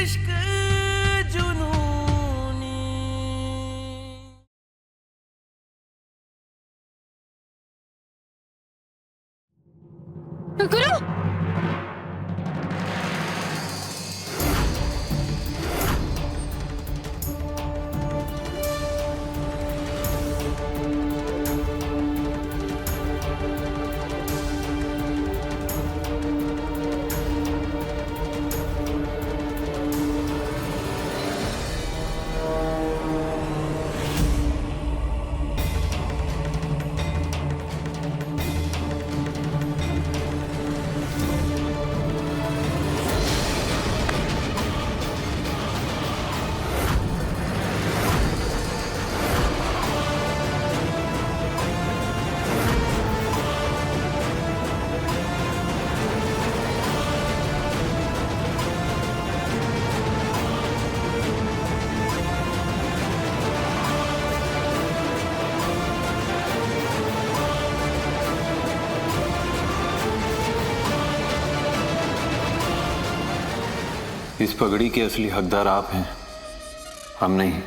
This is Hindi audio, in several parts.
इश्क जुनूनी। गुरु, इस पगड़ी के असली हकदार आप हैं, हम नहीं।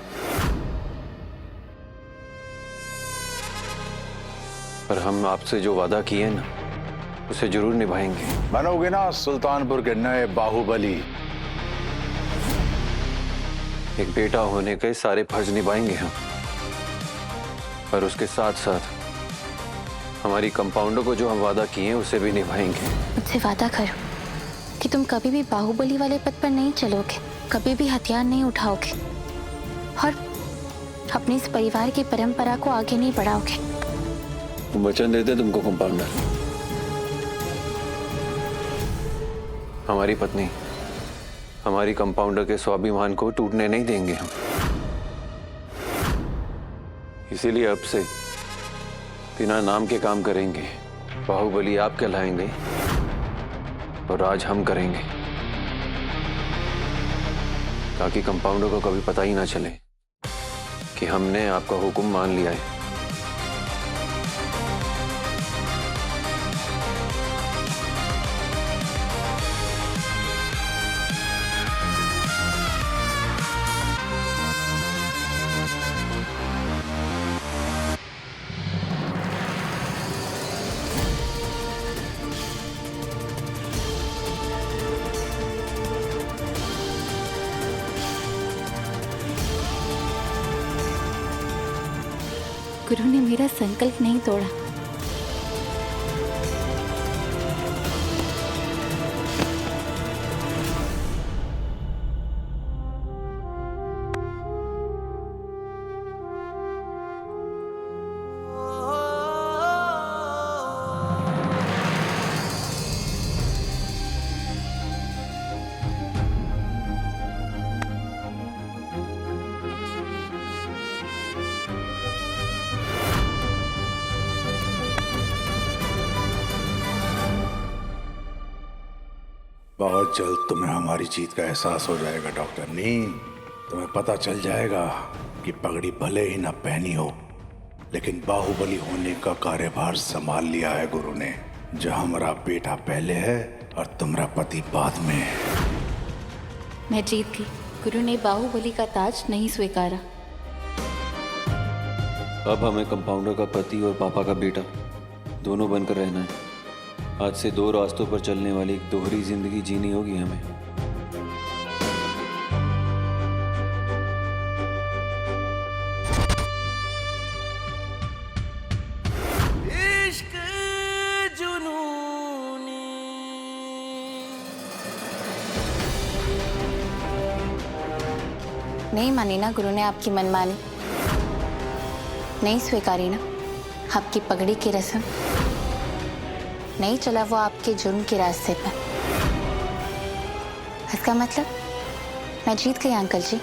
पर हम आपसे जो वादा किए ना, उसे जरूर निभाएंगे। बनोगे ना सुल्तानपुर के नए बाहुबली। एक बेटा होने के सारे फर्ज निभाएंगे हम, पर उसके साथ साथ हमारी कंपाउंडर को जो हम वादा किए हैं उसे भी निभाएंगे। मुझसे वादा करो कि तुम कभी भी बाहुबली वाले पद पर नहीं चलोगे, कभी भी हथियार नहीं उठाओगे और अपने इस परिवार की परंपरा को आगे नहीं बढ़ाओगे। वचन देते तुमको कंपाउंडर। हमारी पत्नी, हमारी कंपाउंडर के स्वाभिमान को टूटने नहीं देंगे हम। इसीलिए अब से बिना नाम के काम करेंगे। बाहुबली आप कहलाएंगे और राज हम करेंगे, ताकि कंपाउंडर को कभी पता ही ना चले कि हमने आपका हुक्म मान लिया है। गुरु ने मेरा संकल्प नहीं तोड़ा। बहुत जल्द तुम्हें हमारी जीत का एहसास हो जाएगा डॉक्टर नीम। तुम्हें पता चल जाएगा कि पगड़ी भले ही ना पहनी हो, लेकिन बाहुबली होने का कार्यभार संभाल लिया है गुरु ने। जहां हमारा बेटा पहले है और तुम्हारा पति बाद में। मैं जीत गई। गुरु ने बाहुबली का ताज नहीं स्वीकारा। अब हमें कंपाउंडर का पति और पापा का बेटा दोनों बनकर रहना है। आज से दो रास्तों पर चलने वाली एक दोहरी जिंदगी जीनी होगी हमें। इश्क जुनूनी। नहीं मानी ना गुरु ने आपकी मनमानी, नहीं स्वीकारी ना आपकी पगड़ी की रस्म, नहीं चला वो आपके जुर्म के रास्ते पर। इसका मतलब मैं जीत गई अंकल जी।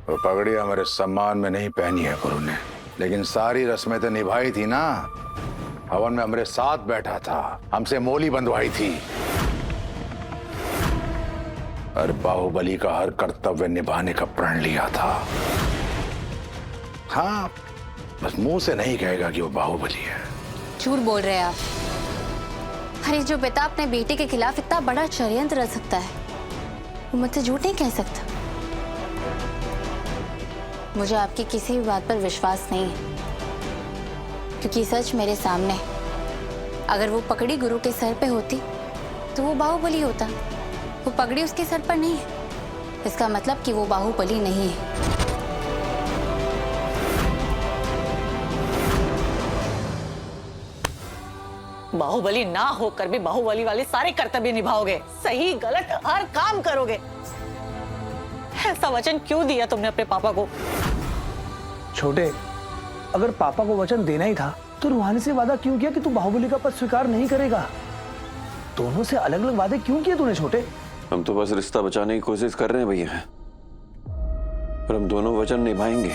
वो पगड़ी हमारे सम्मान में नहीं पहनी है गुरु ने, लेकिन सारी रस्में तो निभाई थी ना। हवन में हमारे साथ बैठा था, हमसे मोली बंधवाई थी, और बाहुबली का हर कर्तव्य निभाने का प्रण लिया था। हाँ, बस मुंह से नहीं कहेगा कि वो बाहुबली है। झूठ बोल रहे हैं आप। अरे जो पिता अपने बेटे के खिलाफ इतना बड़ा षड्यंत्र रच सकता है, वो मुझसे झूठ नहीं कह सकता। मुझे आपकी किसी भी बात पर विश्वास नहीं है, क्योंकि सच मेरे सामने है। अगर वो पगड़ी गुरु के सर पे होती तो वो बाहुबली होता। वो पगड़ी उसके सर पर नहीं है, इसका मतलब कि वो बाहुबली नहीं है। बाहुबली ना होकर भी बाहुबली वाले सारे कर्तव्य निभाओगे, सही गलत हर काम करोगे। ऐसा वचन क्यों दिया तुमने अपने पापा को? छोटे, अगर पापा को वचन देना ही था तो रूहानी से वादा क्यों किया कि तू बाहुबली का पद स्वीकार नहीं करेगा? दोनों से अलग अलग वादे क्यों किए तूने छोटे? हम तो बस रिश्ता बचाने की कोशिश कर रहे हैं भैया, पर हम दोनों वचन निभाएंगे।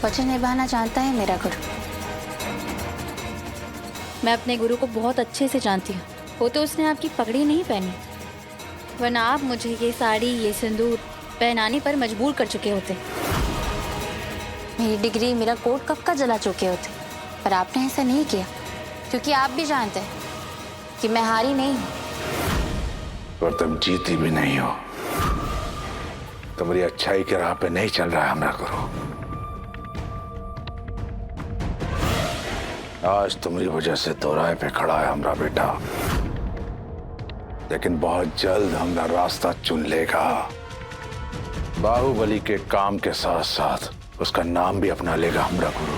वचन निभाना जानता है मेरा गुरु। मैं अपने गुरु को बहुत अच्छे से जानती हूँ। वो तो उसने आपकी पगड़ी नहीं पहनी, वरना आप मुझे ये साड़ी, ये सिंदूर पहनाने पर मजबूर कर चुके होते। मेरी डिग्री, मेरा कोट कब का जला चुके होते, पर आपने ऐसा नहीं किया, क्योंकि आप भी जानते हैं कि मैं हारी नहीं हूँ। पर तुम जीती भी नहीं हो। तुम्हारी अच्छाई के राह पे नहीं चल रहा है हमारा गुरु। आज तुम्हारी वजह से दोराहे पे खड़ा है हमारा बेटा, लेकिन बहुत जल्द हमारा रास्ता चुन लेगा। बाहुबली के काम के साथ साथ उसका नाम भी अपना लेगा हमारा गुरु,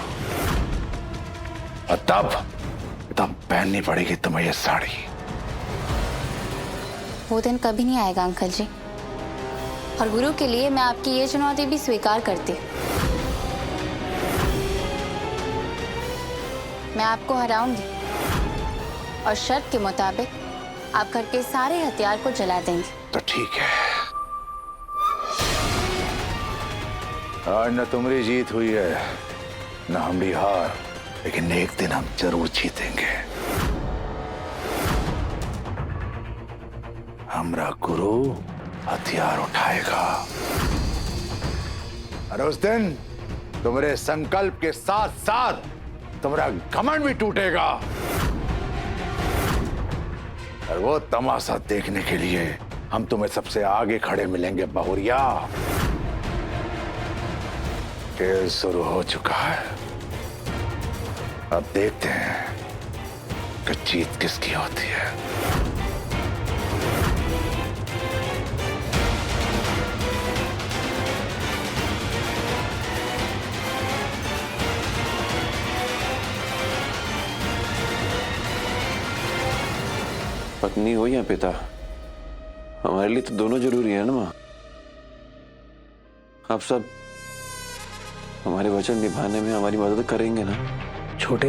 और तब पहननी पड़ेगी तुम्हें ये साड़ी। वो दिन कभी नहीं आएगा अंकल जी, और गुरु के लिए मैं आपकी ये चुनौती भी स्वीकार करती हूँ। मैं आपको हराऊंगी, और शर्त के मुताबिक आप घर के सारे हथियार को जला देंगे। तो ठीक है, आज न तुम्हारी जीत हुई है न हमारी हार, लेकिन एक दिन हम जरूर जीतेंगे। हमारा गुरु हथियार उठाएगा, और उस दिन तुम्हारे संकल्प के साथ साथ तुम्हारा घमंड भी टूटेगा। और वो तमाशा देखने के लिए हम तुम्हें सबसे आगे खड़े मिलेंगे बहुरिया। खेल शुरू हो चुका है, अब देखते हैं कि जीत किसकी होती है। पत्नी हो या पिता, हमारे लिए तो दोनों जरूरी है ना माँ। आप सब हमारे वचन निभाने में हमारी मदद करेंगे ना? छोटे,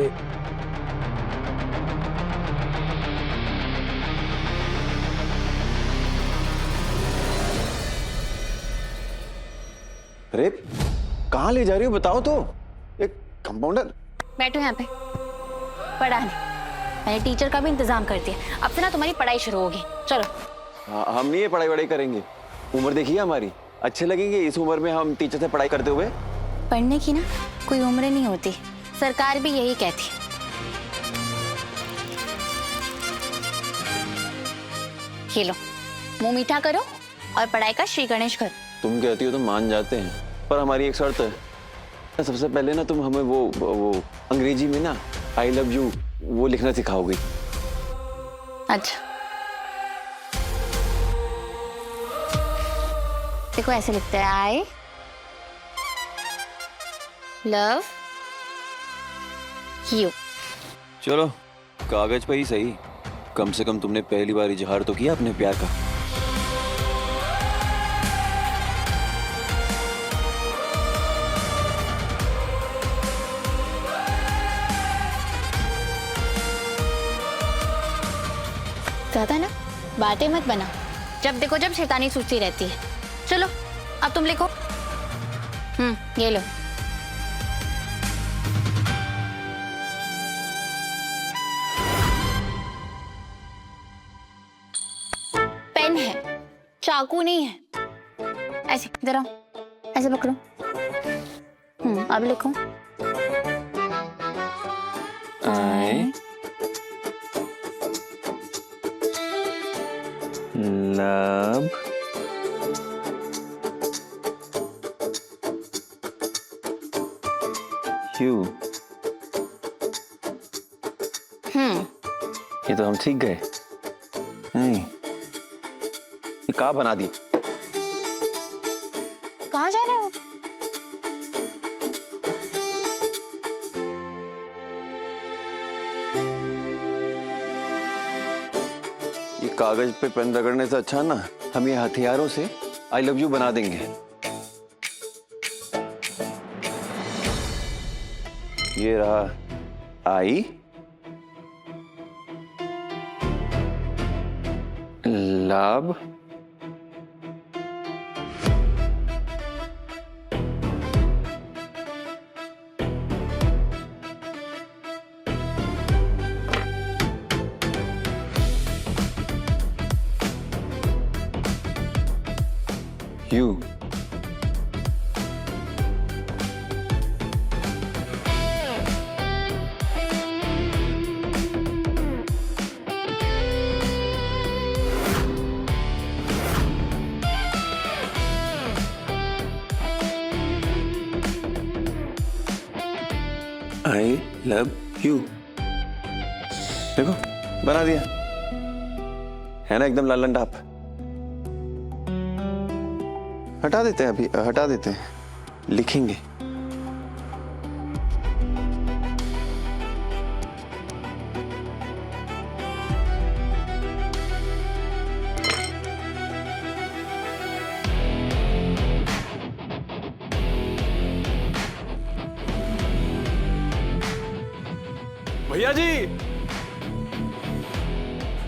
अरे कहाँ ले जा रही हो बताओ तो। एक कंपाउंडर। बैठो यहाँ पे, पढ़ाने। मैंने टीचर का भी इंतजाम कर दिया। अब से ना तुम्हारी पढ़ाई शुरू होगी। चलो। हम नहीं ये पढ़ाई वढ़ाई करेंगे। उम्र देखिए हमारी, अच्छे लगेंगे इस उम्र में हम टीचर से पढ़ाई करते हुए। पढ़ने की ना कोई उम्र नहीं होती, सरकार भी यही कहती। ये लो, मुंह मीठा करो और पढ़ाई का श्री गणेश करो। तुम कहती हो तो मान जाते हैं, पर हमारी एक शर्त है। सबसे पहले ना तुम हमें वो अंग्रेजी में ना आई लव यू वो लिखना सिखाओगी। अच्छा, देखो ऐसे लिखते हैं, आई लव यू। चलो कागज पे ही सही, कम से कम तुमने पहली बार इजहार तो किया अपने प्यार का। ज्यादा ना बातें मत बना, जब देखो जब शैतानी सूझती रहती है। चलो अब तुम लिखो। ये लो। पेन है, चाकू नहीं है। ऐसे इधर आओ, ऐसे पकड़ो। अब लिखो। I love you। ये तो हम सीख गए। नहीं, ये कहाँ बना दी? कहाँ जा रहे हो? ये कागज पे पेन रगड़ने से अच्छा ना हम ये हथियारों से आई लव यू बना देंगे। ये रहा I love you. I love you. देखो बना दिया है ना, एकदम लालन टाप। हटा देते हैं, अभी हटा देते हैं, लिखेंगे। भैया जी,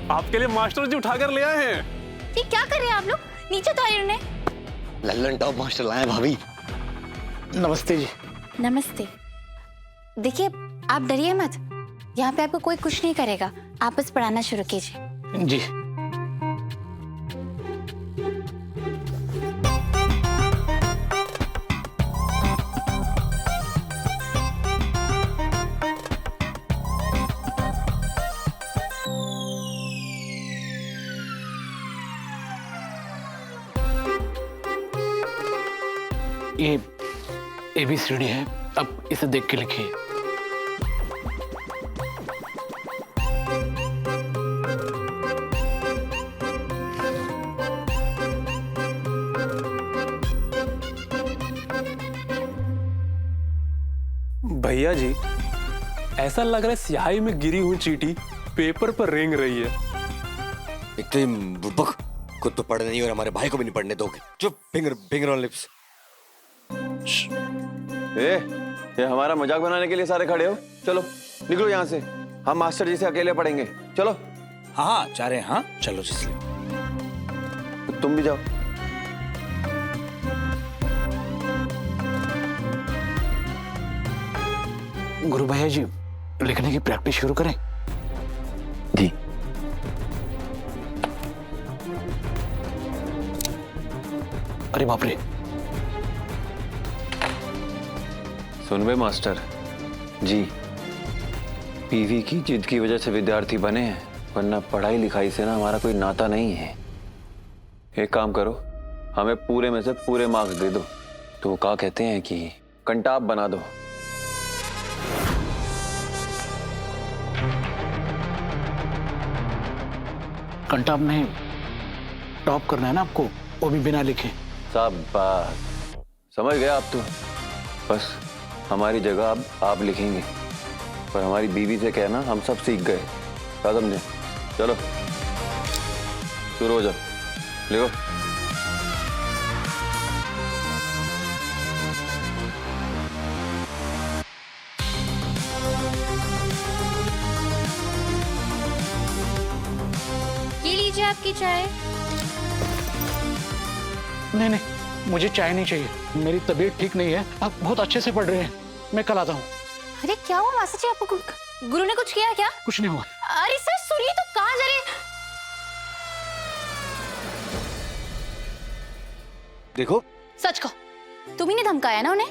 आपके लिए मास्टर जी उठाकर ले आए हैं। ये क्या कर रहे हैं आप लोग? नीचे तो आइए। लल्लन टॉप मास्टर लाए भाभी। नमस्ते जी। नमस्ते। देखिए, आप डरिए मत, यहाँ पे आपको कोई कुछ नहीं करेगा। आप बस पढ़ाना शुरू कीजिए। जी। ये ABCD है, अब इसे देख के लिखिए। भैया जी, ऐसा लग रहा है स्याही में गिरी हुई चींटी पेपर पर रेंग रही है। एकदम बुड़बक, खुद तो पढ़ नहीं और हमारे भाई को भी नहीं पढ़ने दोगे। चुप, फिंगर फिंगर ऑन लिप्स। ये हमारा मजाक बनाने के लिए सारे खड़े हो? चलो निकलो यहाँ से, हम मास्टर जी से अकेले पढ़ेंगे। चलो। हाँ जा रहे हैं। हाँ चलो जिसलिए तुम भी जाओ। गुरु भैया जी, लिखने की प्रैक्टिस शुरू करें। जी। अरे बाप रे। सुन बे मास्टर जी, पीवी की जिद की वजह से विद्यार्थी बने हैं, वरना पढ़ाई लिखाई से ना हमारा कोई नाता नहीं है। एक काम करो, हमें पूरे में से पूरे मार्क्स दे दो, तो वो क्या कहते हैं कि कंटाप बना दो। कंटाप नहीं, टॉप करना है ना आपको, वो भी बिना लिखे। शाबाश, समझ गए आप तो। बस हमारी जगह अब आप लिखेंगे, पर हमारी बीवी से कहना हम सब सीख गए। क्या समझे? चलो शुरू हो जाओ, लिखो। ये लीजिए आपकी चाय। नहीं नहीं, मुझे चाय नहीं चाहिए, मेरी तबीयत ठीक नहीं है। आप बहुत अच्छे से पढ़ रहे हैं, मैं कल आता हूँ। अरे क्या हुआ मास्टर जी, आपको गुरु ने कुछ किया क्या? कुछ नहीं हुआ। अरे सर सुनिए तो, कहाँ जा रहे? देखो, सच कहो, तुम ही ने धमकाया ना उन्हें?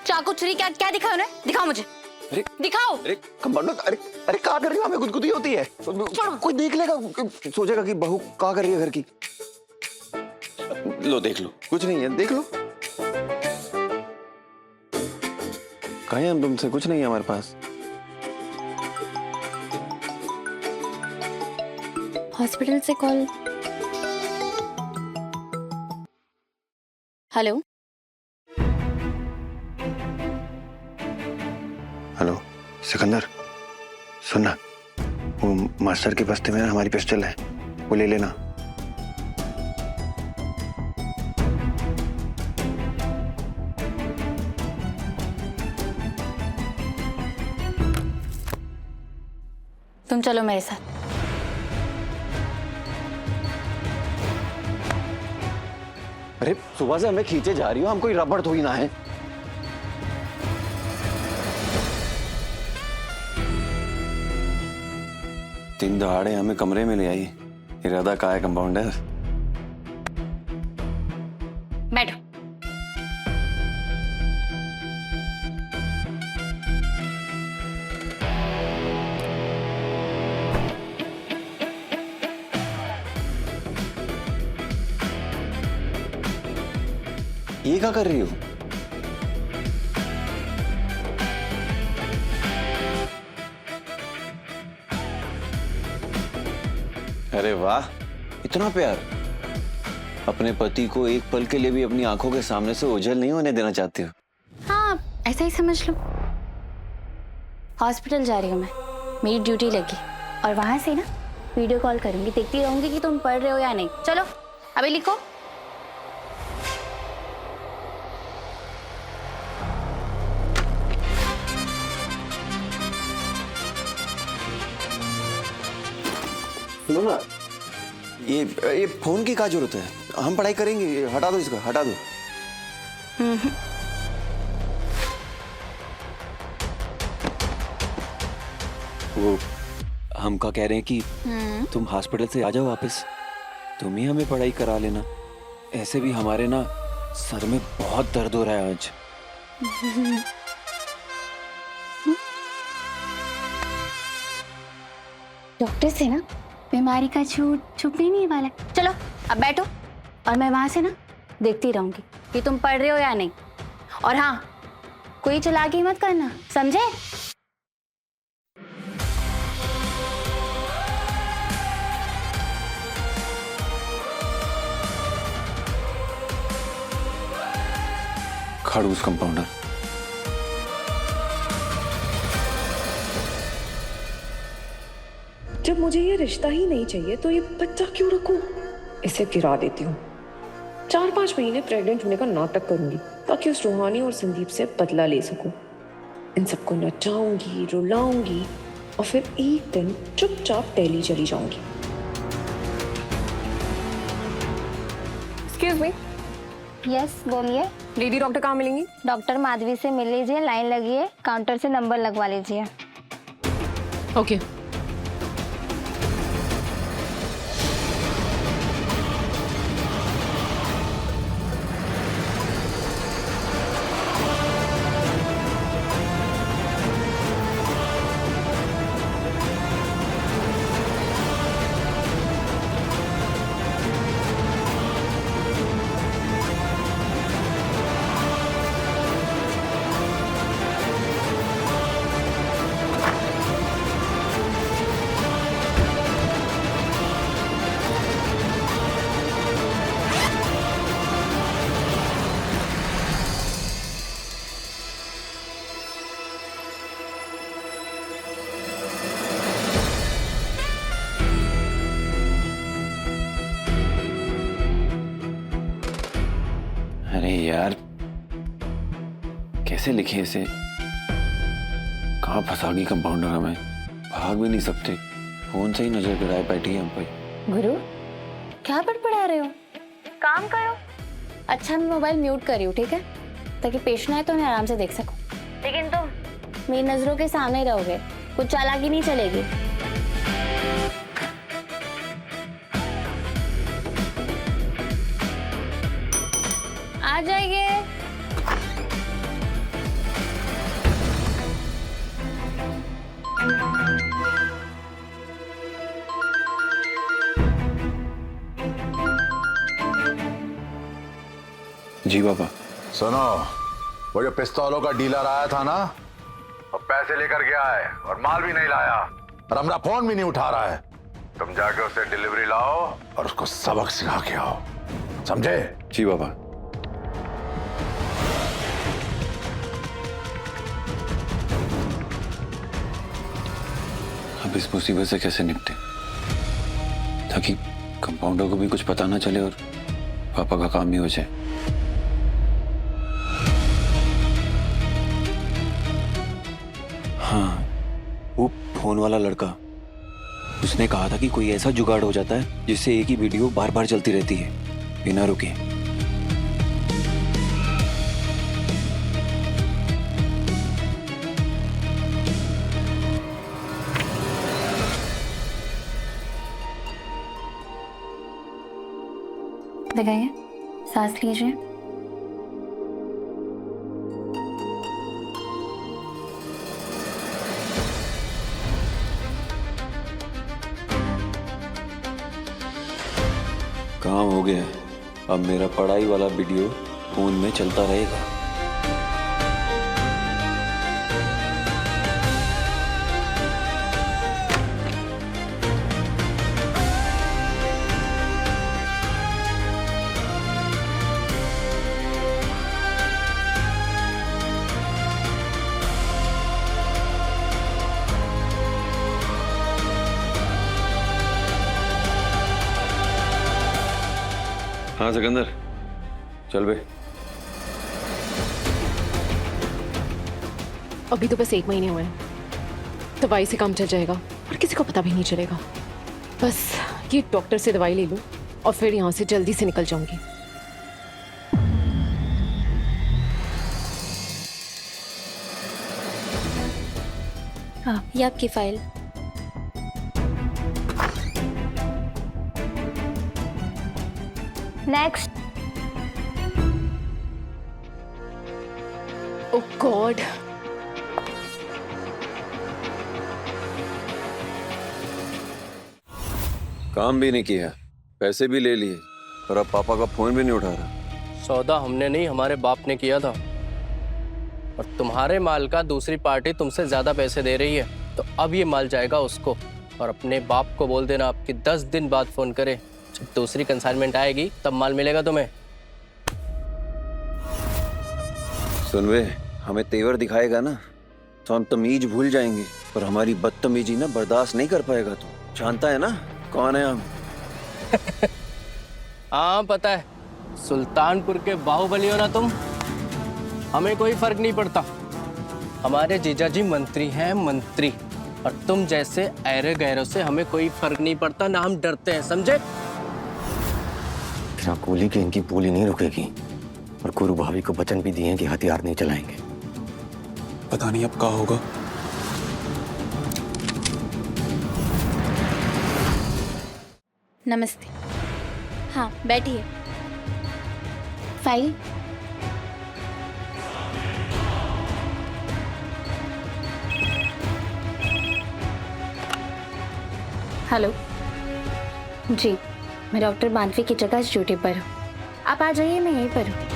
चाकू छुरी क्या क्या दिखाओ ना, दिखाओ मुझे, अरे दिखाओ। अरे कंपाउंडर, अरे अरे क्या कर रही हो? हमें गुदगुदी होती है, कोई देख लेगा, सोचेगा कि बहू क्या कर रही है घर की। लो देख लो, कुछ नहीं है, देख लो। कहे हम तुमसे, कुछ नहीं है हमारे पास। हॉस्पिटल से कॉल। हेलो हेलो सिकंदर, सुनना, वो मास्टर के बस्ते में ना हमारी पिस्टल है, वो ले लेना। तुम चलो मेरे साथ। अरे सुबह से हमें खींचे जा रही हो, हम कोई रबड़ थोड़ी ना है। दिन दहाड़े हमें कमरे में ले आई, इरादा का है कंपाउंडर? बैठो। ये क्या कर रही हो? अरे वाह, इतना प्यार! अपने पति को एक पल के लिए भी अपनी आंखों के सामने से ओझल नहीं होने देना चाहती हो? हाँ, ऐसा ही समझ लो। हॉस्पिटल जा रही हूँ मैं, मेरी ड्यूटी लगी, और वहां से ना वीडियो कॉल करूंगी, देखती रहूंगी कि तुम पढ़ रहे हो या नहीं। चलो अभी लिखो। सुनो ना, ये फोन की क्या जरूरत है? हम पढ़ाई करेंगे, हटा दो इसको, हटा दो। वो हम क्या कह रहे हैं कि तुम हॉस्पिटल से आ जाओ वापस, तुम ही हमें पढ़ाई करा लेना। ऐसे भी हमारे ना सर में बहुत दर्द हो रहा है आज। डॉक्टर से ना बीमारी का झूठ छुपने नहीं वाला। चलो अब बैठो, और मैं वहां से ना देखती रहूंगी कि तुम पढ़ रहे हो या नहीं। और हाँ, कोई चालाकी मत करना, समझे? खड़ूस कंपाउंडर। जब मुझे ये रिश्ता ही नहीं चाहिए तो ये बच्चा क्यों रखूं? इसे गिरा देती हूँ। 4-5 महीने प्रेग्नेंट होने का नाटक करूंगी ताकि उस रूहानी और संदीप से बदला ले सकूं। इन सबको नचाऊंगी, रुलाऊंगी और फिर एक दिन चुपचाप दिल्ली चली जाऊंगी। एक्सक्यूज मी, यस बोलिए। लेडी डॉक्टर कहाँ मिलेंगी? डॉक्टर माधवी से मिल लीजिए, लाइन लगी है, काउंटर से नंबर लगवा लीजिए। ओके। अरे यार, कैसे लिखे इसे? कहाँ फंसागी कंपाउंडर हमें? भाग भी नहीं सकते, फोन से ही नजर गिराए बैठी है हम पे। गुरु, क्या बड़बड़ा रहे हो? काम करो। अच्छा, मैं मोबाइल म्यूट कर रही हूँ, ठीक है? ताकि पेशेंट आए तो उन्हें आराम से देख सकूं। लेकिन तुम मेरी नजरों के सामने रहोगे, कुछ चालाकी नहीं चलेगी। आ जाइए। जी पापा। सुनो, वो जो पिस्तौलों का डीलर आया था ना, वो पैसे लेकर गया है और माल भी नहीं लाया और हमारा फोन भी नहीं उठा रहा है। तुम जाके उसे डिलीवरी लाओ और उसको सबक सिखा के आओ, समझे? जी पापा। अब इस मुसीबत से कैसे निपटे ताकि कंपाउंडर को भी कुछ पता ना चले और पापा का काम भी हो जाए। हाँ, वो फोन वाला लड़का, उसने कहा था कि कोई ऐसा जुगाड़ हो जाता है जिससे एक ही वीडियो बार बार चलती रहती है बिना रुके। लगाइए, सांस लीजिए। काम हो गया। अब मेरा पढ़ाई वाला वीडियो फोन में चलता रहेगा। हाँ सिकंदर, चल बे। अभी तो बस 1 महीने हुए हैं, दवाई से काम चल जाएगा और किसी को पता भी नहीं चलेगा। बस ये डॉक्टर से दवाई ले लूं और फिर यहाँ से जल्दी से निकल जाऊंगी। हाँ, ये आपकी फाइल। नेक्स्ट। ओह गॉड, काम भी नहीं किया, पैसे भी ले लिए और अब पापा का फोन भी नहीं उठा रहा। सौदा हमने नहीं, हमारे बाप ने किया था। और तुम्हारे माल का दूसरी पार्टी तुमसे ज्यादा पैसे दे रही है, तो अब ये माल जाएगा उसको। और अपने बाप को बोल देना आपकी 10 दिन बाद फोन करे, जब दूसरी कंसाइनमेंट आएगी तब माल मिलेगा तुम्हें। सुन वे, हमें तेवर दिखाएगा ना तो हम तमीज भूल जाएंगे, पर हमारी बदतमीजी ना बर्दाश्त नहीं कर पाएगा। तू जानता है ना कौन है हम? हाँ पता है, सुल्तानपुर के बाहुबली हो ना तुम। हमें कोई फर्क नहीं पड़ता, हमारे जीजा जी मंत्री हैं, मंत्री। और तुम जैसे ऐरे गैरों से हमें कोई फर्क नहीं पड़ता, ना हम डरते हैं, समझे? गोली की इनकी पूली नहीं रुकेगी और गुरु भाभी को वचन भी दिए कि हथियार नहीं चलाएंगे। पता नहीं अब क्या होगा। नमस्ते। हाँ बैठिए। फाइल। हेलो जी, मैं डॉक्टर मानवी की जगह ड्यूटी पर हूँ। आप आ जाइए, मैं यहीं पर हूँ।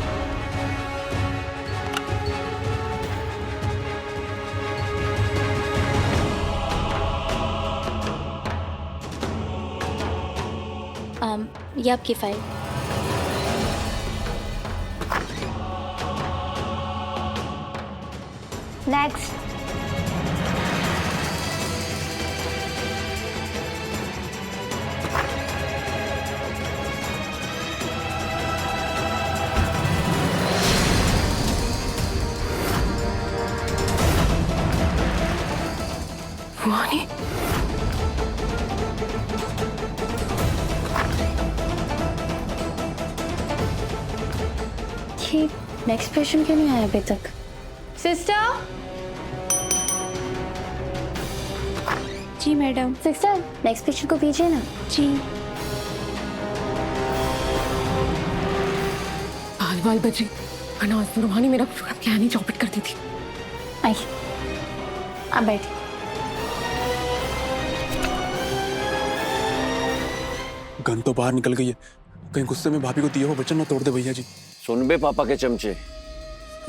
ये आपकी फाइल। नेक्स्ट। भुआनी, ये नेक्स्ट पेशेंट क्यों नहीं आया अभी तक? सिस्टर। जी मैडम। सिस्टर, नेक्स्ट पेशेंट को भेजिए ना। जी। बाल बची, अनाज रूहानी मेरा प्लान ही चौपट कर दी थी। आइए, आप बैठिए। गन तो बाहर निकल गई है, कहीं गुस्से में भाभी को दिया हुआ वचन ना तोड़ दे भैया जी। सुन बे पापा के चमचे,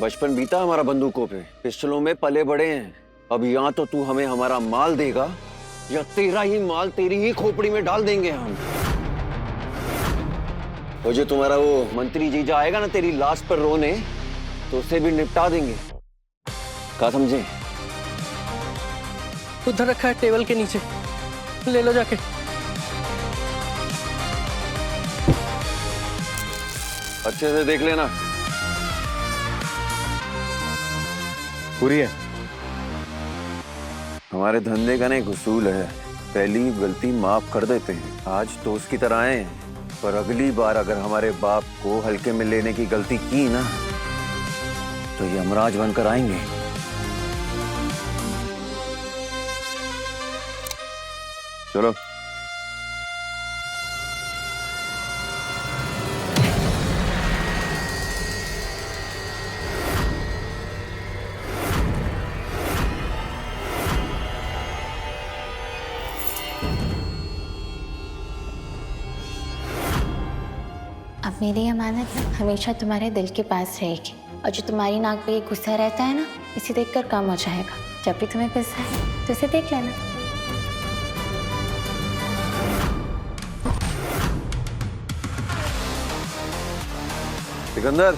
बचपन बीता हमारा बंदूकों पे, पिस्टलों में पले बड़े हैं। अब या तो तू हमें हमारा माल देगा या तेरा ही माल तेरी ही खोपड़ी में डाल देंगे हम। और जो तुम्हारा वो मंत्री जीजा आएगा ना तेरी लाश पर रोने, तो उसे भी निपटा देंगे। क्या समझे? उधर रखा है टेबल के नीचे, ले लो जाके। अच्छे से देख लेना। पूरी है। हमारे धंधे का ना एक उसूल है, पहली गलती माफ कर देते हैं। आज दोस्त की तरह आए हैं, पर अगली बार अगर हमारे बाप को हल्के में लेने की गलती की ना, तो यमराज बनकर आएंगे। चलो। अब मेरी अमानत हमेशा तुम्हारे दिल के पास रहेगी, और जो तुम्हारी नाक पे गुस्सा रहता है ना, इसे देखकर कम हो जाएगा। जब भी तुम्हें गुस्सा है तो इसे देख लेना। सिकंदर,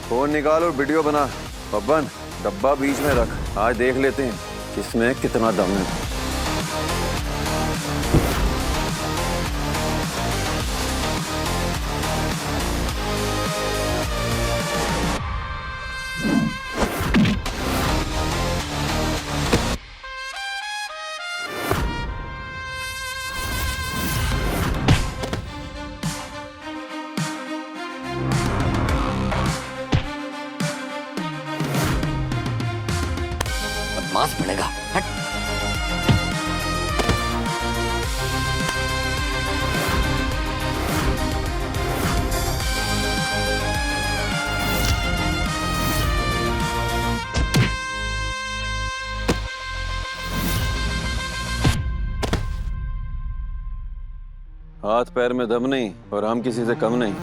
फोन निकाल और वीडियो बना। बब्बन, डब्बा बीच में रख, आज देख लेते हैं किसमें कितना दम है। मांस बनेगा। हट। हाथ पैर में दम नहीं और हम किसी से कम नहीं।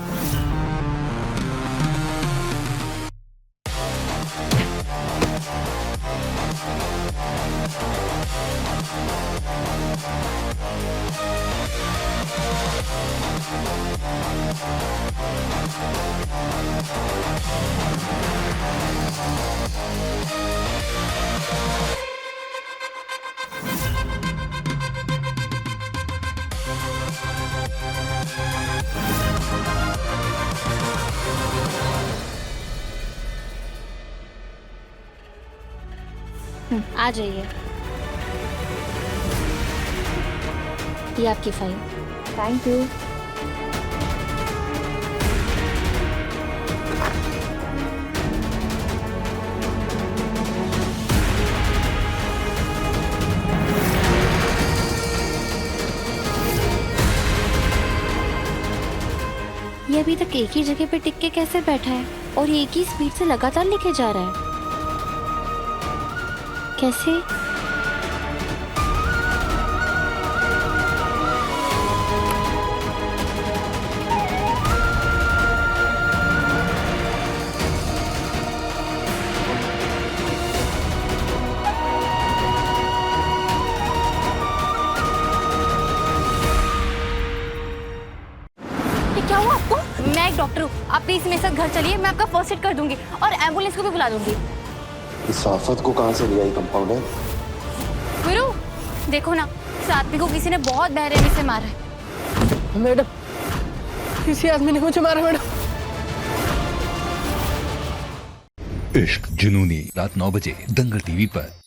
आ जाइए, ये आपकी फाइल। Thank you. ये अभी तक एक ही जगह पे टिक के कैसे बैठा है और एक ही स्पीड से लगातार लिखे जा रहा है? कैसे? क्या हुआ आपको? मैं एक डॉक्टर हूँ, आप प्लीज मेरे साथ घर चलिए, मैं आपका फर्स्ट एड कर दूंगी और एम्बुलेंस को भी बुला दूंगी। इस आफत को कहाँ से लिया ये कंपाउंडर? गुरु, देखो ना, इस आदमी को किसी ने बहुत बेरहमी से मारा है। मैडम, किसी आदमी ने मुझे मारा मैडम। इश्क जुनूनी, रात 9 बजे दंगल टीवी पर।